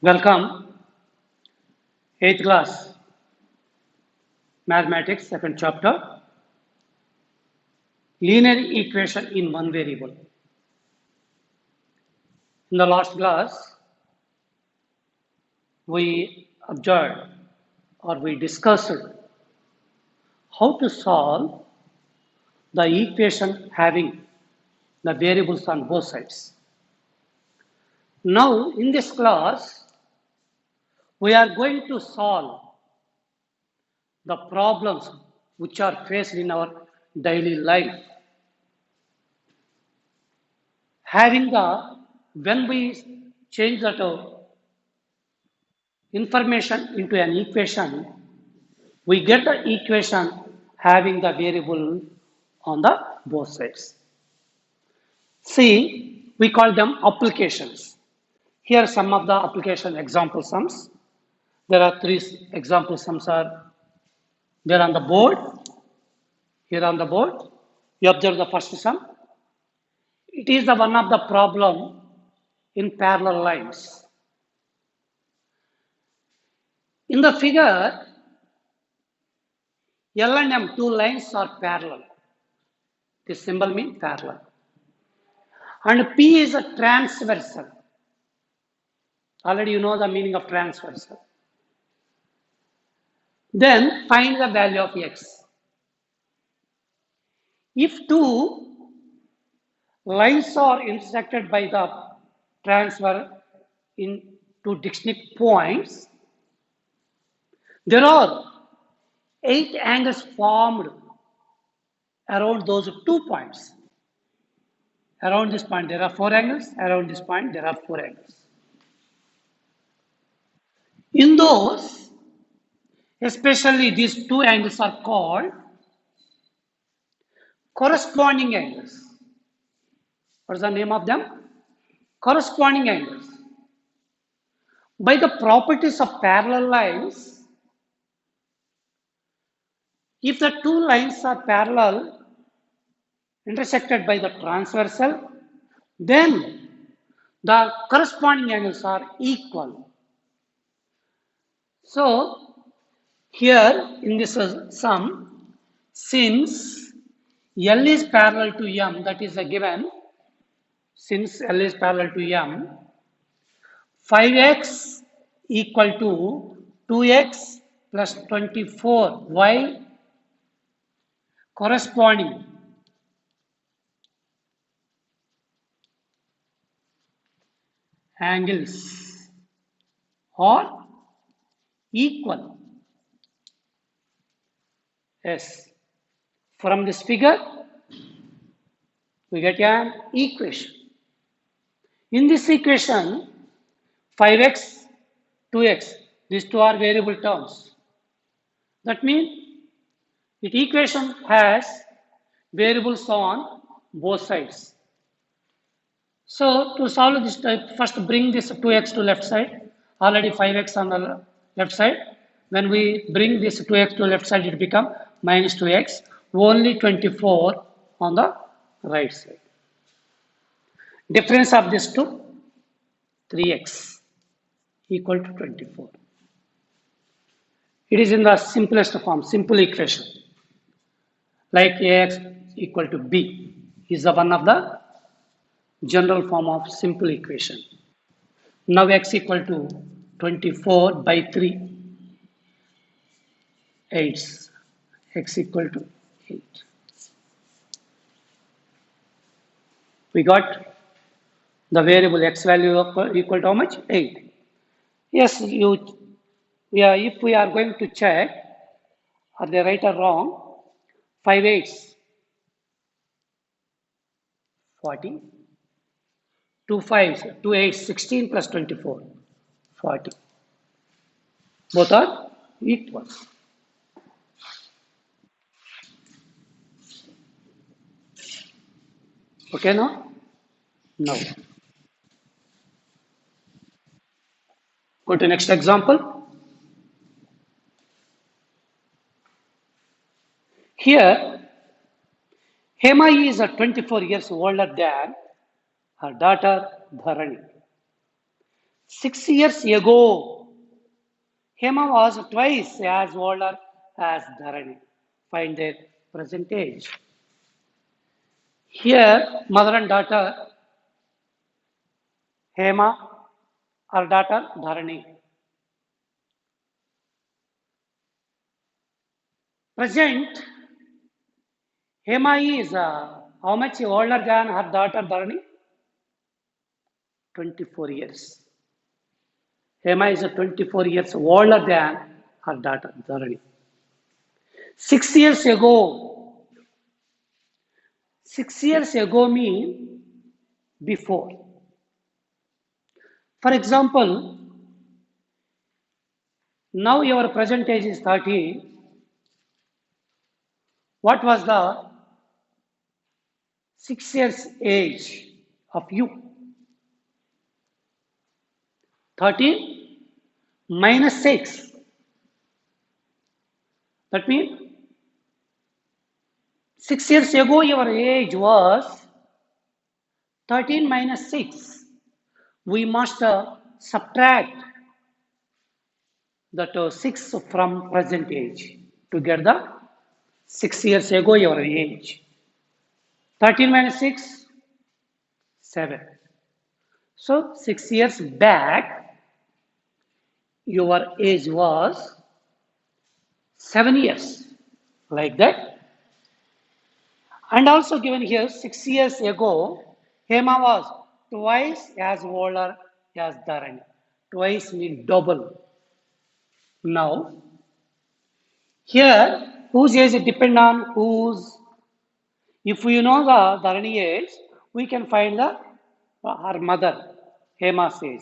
Welcome, 8th class, Mathematics, second chapter, linear equation in one variable. In the last class, we observed or we discussed how to solve the equation having the variables on both sides. Now, in this class, we are going to solve the problems which are faced in our daily life. Having the, when we change that information into an equation, we get the equation having the variable on the both sides. See, we call them applications. Here are some of the application example sums. There are three example sums are there on the board. Here on the board, you observe the first sum. It is the one of the problem in parallel lines. In the figure, L and M, two lines are parallel. This symbol means parallel. And P is a transversal. Already you know the meaning of transversal. Then find the value of X. If two lines are intersected by the transfer in two distinct points, there are 8 angles formed around those 2 points. Around this point there are 4 angles, around this point there are 4 angles. In those, especially these 2 angles are called corresponding angles. What is the name of them? Corresponding angles. By the properties of parallel lines, if the two lines are parallel, intersected by the transversal, then the corresponding angles are equal. So, here in this sum, since L is parallel to M, that is a given, since L is parallel to M, 5x equal to 2x plus 24y corresponding angles are equal. Yes. From this figure, we get an equation. In this equation, 5x, 2x, these two are variable terms. That means the equation has variables on both sides. So to solve this type, first bring this 2x to left side, already 5x on the left side. When we bring this 2x to left side, it becomes minus 2x, only 24 on the right side. Difference of this two, 3x equal to 24. It is in the simplest form, simple equation. Like ax equal to b is the one of the general form of simple equation. Now x equal to 24 by 3, 8, x equal to 8. We got the variable x value equal to how much? 8. Yes, if we are going to check, are they right or wrong? 5 8s, 40. 2 5s, 2 8s, 16 plus 24, 40. Both are equal. Okay, now? No. Go to next example. Here, Hema is 24 years older than her daughter Dharani. 6 years ago, Hema was twice as older as Dharani. Find their present age. Here, mother and daughter, Hema, her daughter Dharani. Present, Hema is how much older than her daughter Dharani? 24 years. Hema is 24 years older than her daughter Dharani. 6 years ago, 6 years ago mean before. For example, now your present age is 30. What was the 6 years age of you? 30 minus 6. That means 6 years ago your age was 13 minus 6. We must subtract that 6 from present age to get the 6 years ago your age. 13 minus 6, 7. So 6 years back, your age was 7 years, like that. And also given here, 6 years ago, Hema was twice as older as Dharani. Twice means double. Now, here, whose age depend on whose? If we know the Dharani age, we can find her mother, Hema's age.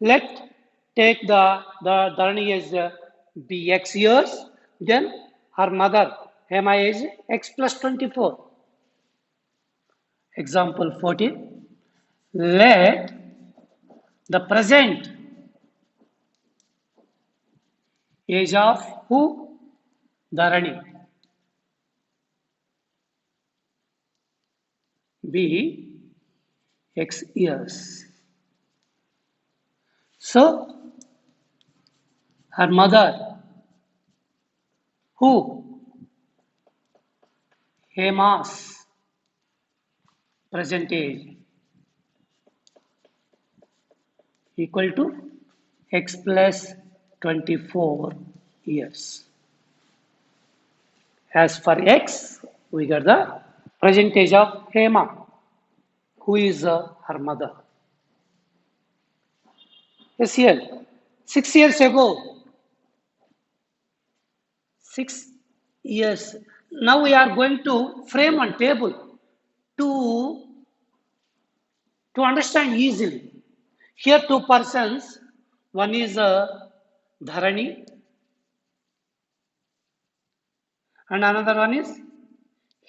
Let take the Dharani age be x years, then her mother, Hema age x plus 24. Example 14. Let the present age of who? Dharani be x years. So, her mother, who? Hema's present age equal to x plus 24 years. As for x, we get the present age of Hema, who is her mother. Yes, here, 6 years ago, 6 years. Now we are going to frame one table to, to understand easily. Here, two persons, one is Dharani, and another one is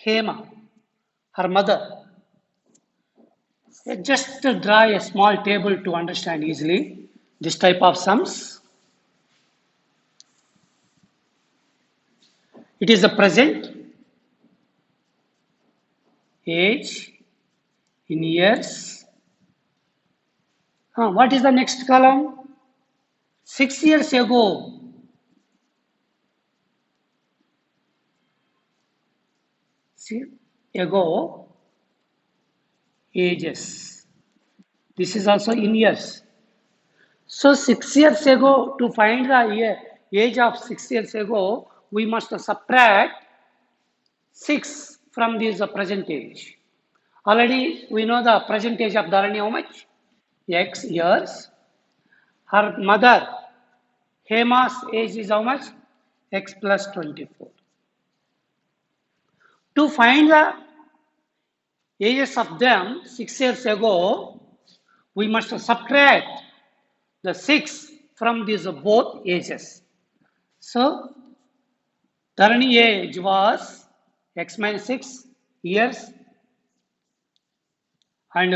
Hema, her mother. Just draw a small table to understand easily this type of sums. It is the present age in years. What is the next column? 6 years ago. See, ago ages. This is also in years. So 6 years ago, to find the age of 6 years ago, we must subtract 6 from this present age. Already we know the present age of Dharani how much? X years. Her mother, Hema's age is how much? X plus 24. To find the ages of them 6 years ago, we must subtract the 6 from these both ages. So, Dharani age was x minus 6 years, and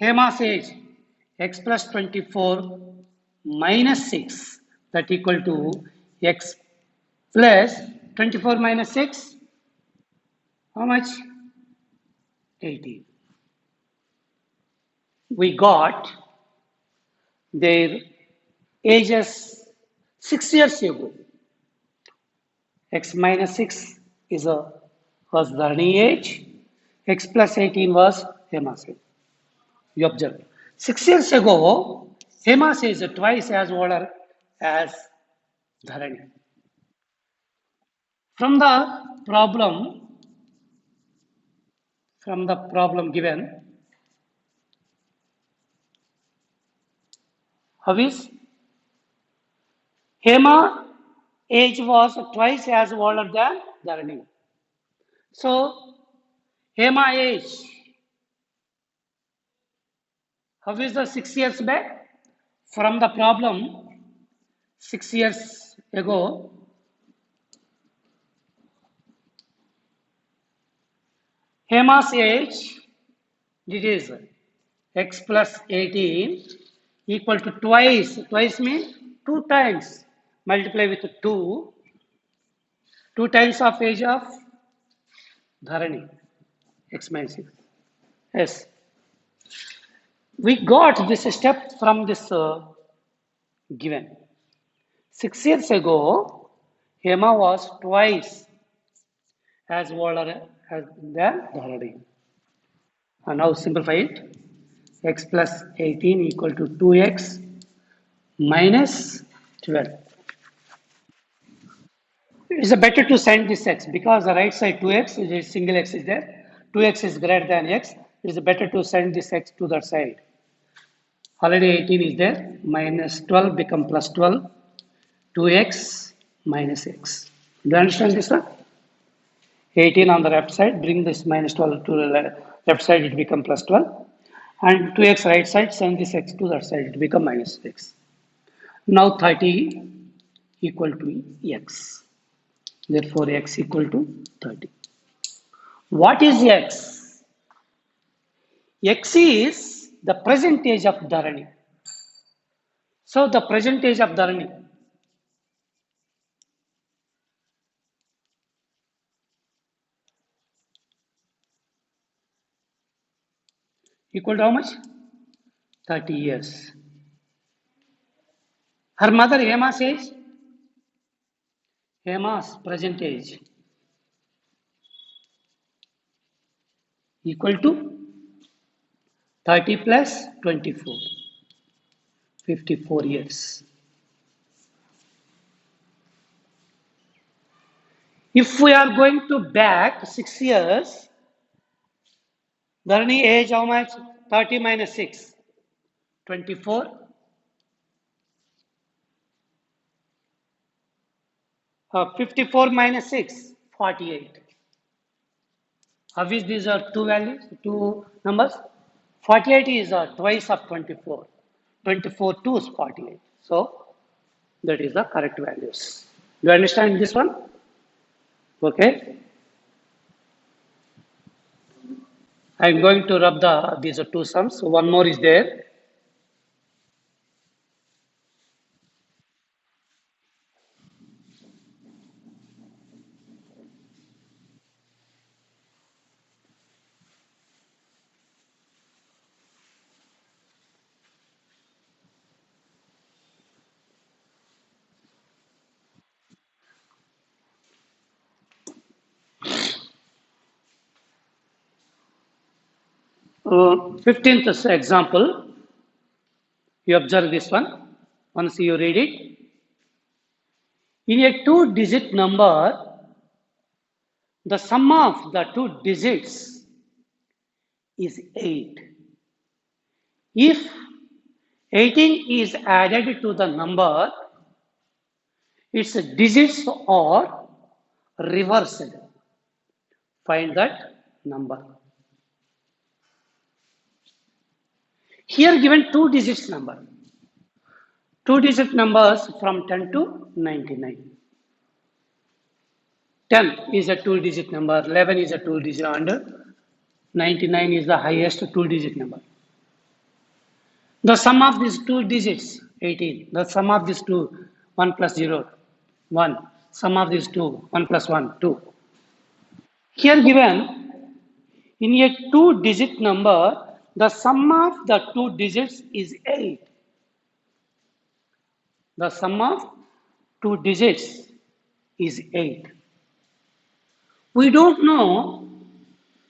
Hema's age x plus 24 minus 6, that equal to x plus 24 minus 6, how much? 18. We got their ages 6 years ago. X minus 6 is was Dharani age. X plus 18 was Hema's age. You observe. 6 years ago, Hema's age is twice as older as Dharani. From from the problem given, how is Hema age was twice as older than Dharani. So Hema age, how is the 6 years back? From the problem 6 years ago, Hema's age, it is x plus 18 equal to twice. Twice means 2 times. Multiply with 2. 2 times of age of Dharani. X minus 6. Yes. We got this step from this given. 6 years ago, Hema was twice as older as than Dharani. And now simplify it. X plus 18 equal to 2x minus 12. It's better to send this x because the right side 2x is a single x is there. 2x is greater than x. It's better to send this x to that side. Already 18 is there. Minus 12 become plus 12. 2x minus x. Do you understand this one? 18 on the left side. Bring this minus 12 to the left side. It become plus 12. And 2x right side. Send this x to that side. It become minus x. Now 30 equal to x. Therefore, x equal to 30. What is x? X is the present age of Dharani. So, the present age of Dharani equal to how much? 30 years. Her mother Hema's age? Hema's present age equal to 30 plus 24. 54 years. If we are going to back 6 years, Dharani age how much? 30 minus 6. 24. 54 minus 6. 48. Obviously, these are two values, two numbers. 48 is twice of 24. 24 2 is 48. So, that is the correct values. Do you understand this one? Okay. I am going to rub these are two sums. So one more is there. Uh, 15th example, you observe this one. Once you read it. In a two-digit number, the sum of the two digits is 8. If 18 is added to the number, its digits are reversed. Find that number. Here given two digits number. Two digit numbers from 10 to 99. 10 is a two digit number, 11 is a two digit, and 99 is the highest two digit number. The sum of these two digits, 18. The sum of these two, 1 plus 0, 1. Sum of these two, 1 plus 1, 2. Here given, in a two digit number, the sum of the two digits is 8. The sum of two digits is 8. We don't know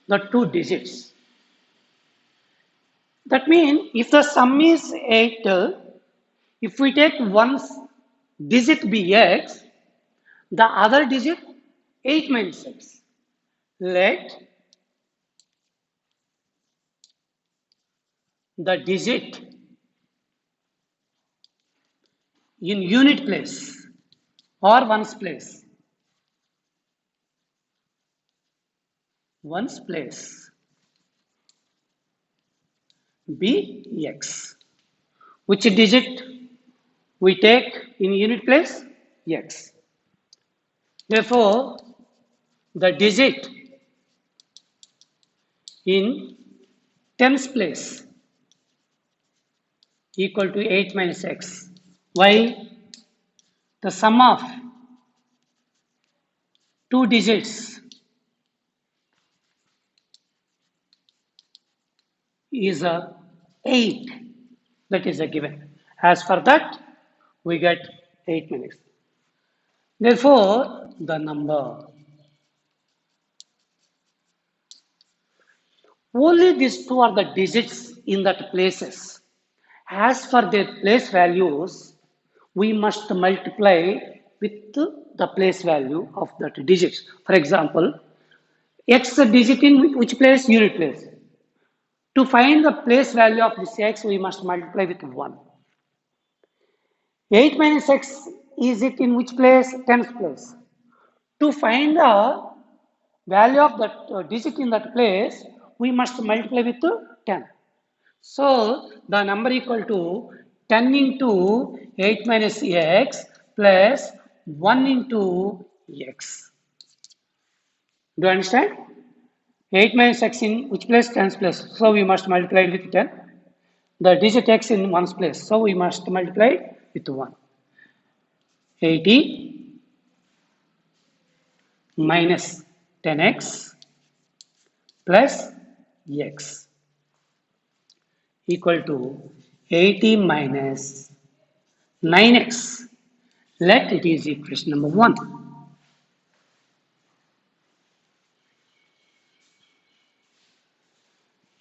the two digits. That means if the sum is 8, if we take one digit be x, the other digit 8 minus x. Let the digit in unit place or ones place be x. Which digit we take in unit place? X. Therefore, the digit in tens place equal to 8 minus x. Why? The sum of two digits is a 8. That is a given. As for that, we get 8 minutes. Therefore, the number. Only these two are the digits in that places. As for their place values, we must multiply with the place value of that digits. For example, x digit in which place? Unit place. To find the place value of this x, we must multiply with 1. 8 minus x is it in which place? Tens place. To find the value of that digit in that place, we must multiply with 10. So, the number equal to 10 into 8 minus x plus 1 into x. Do you understand? 8 minus x in which place? Tens place. So, we must multiply it with 10. The digit x in ones place. So, we must multiply with 1. 80 minus 10x plus x equal to 80 minus 9x. Let it is equation number 1.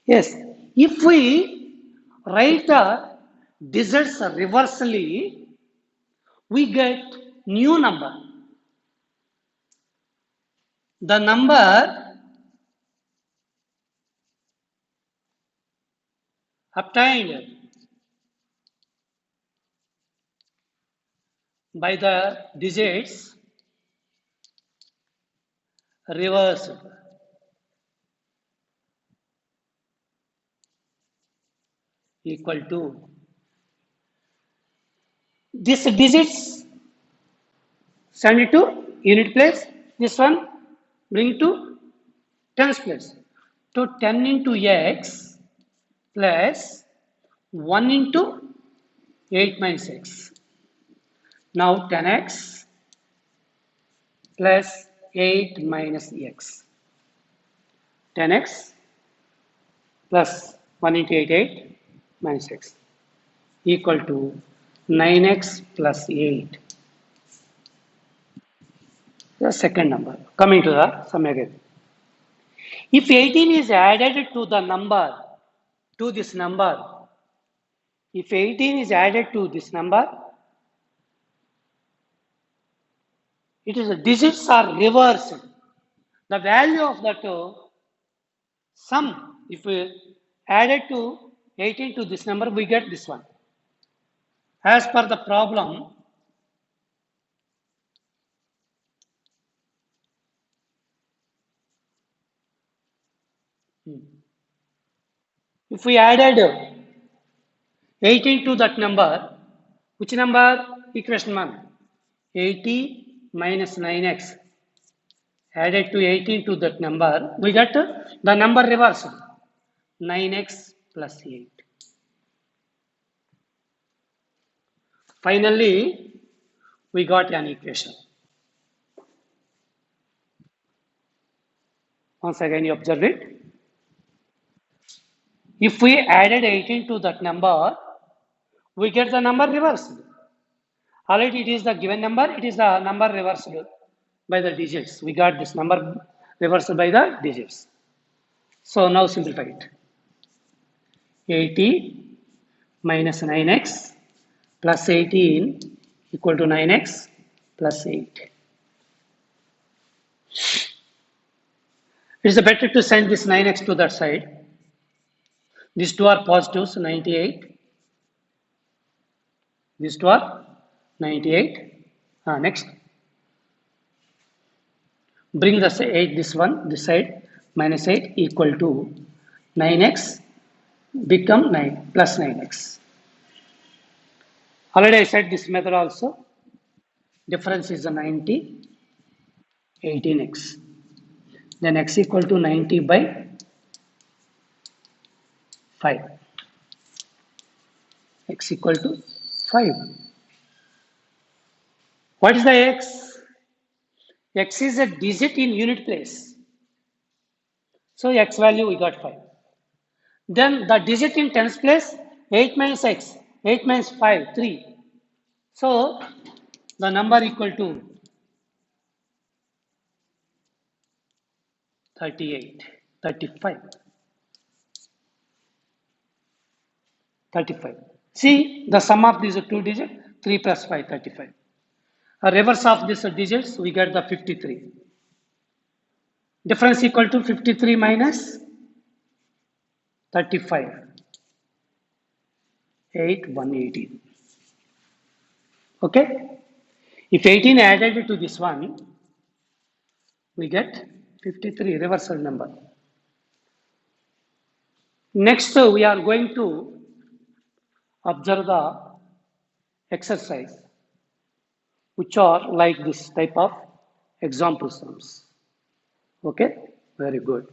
Yes, if we write the digits reversely, we get new number. The number obtained by the digits reversed equal to this digits send it to unit place, this one bring to tens place. So 10 into x plus 1 into 8 minus x. Now 10x plus 8 minus x. 10x plus 1 into 8, 8 minus x equal to 9x plus 8. The second number. Coming to the sum again. If 18 is added to the number, to this number, if 18 is added to this number, it is the digits are reversed. The value of that sum, if we added to 18 to this number, we get this one. As per the problem, if we added 18 to that number, which number? Equation 1. 80 minus 9x added to 18 to that number, we get the number reversed. 9x plus 8. Finally, we got an equation. Once again, you observe it. If we added 18 to that number, we get the number reversed. Already it is the given number, it is the number reversed by the digits. We got this number reversed by the digits. So now simplify it. 80 minus 9x plus 18 equal to 9x plus 8. It is better to send this 9x to that side. These two are positives, 98. These two are 98. Next, bring the 8, this side, minus 8 equal to 9x become 9 plus 9x. Already I said this method also. Difference is the 90, 18x. Then x equal to 90 by 5. X equal to 5. What is the x? X is a digit in unit place. So x value we got 5. Then the digit in tens place, 8 minus x. 8 minus 5, 3. So the number equal to 38, 35. 35. See the sum of these two digits, 3 plus 5, 35. A reverse of these digits, we get the 53. Difference equal to 53 minus 35. 8, 118. Okay? If 18 added to this one, we get 53, reversal number. Next, we are going to observe the exercise, which are like this type of example sums. Okay? Very good.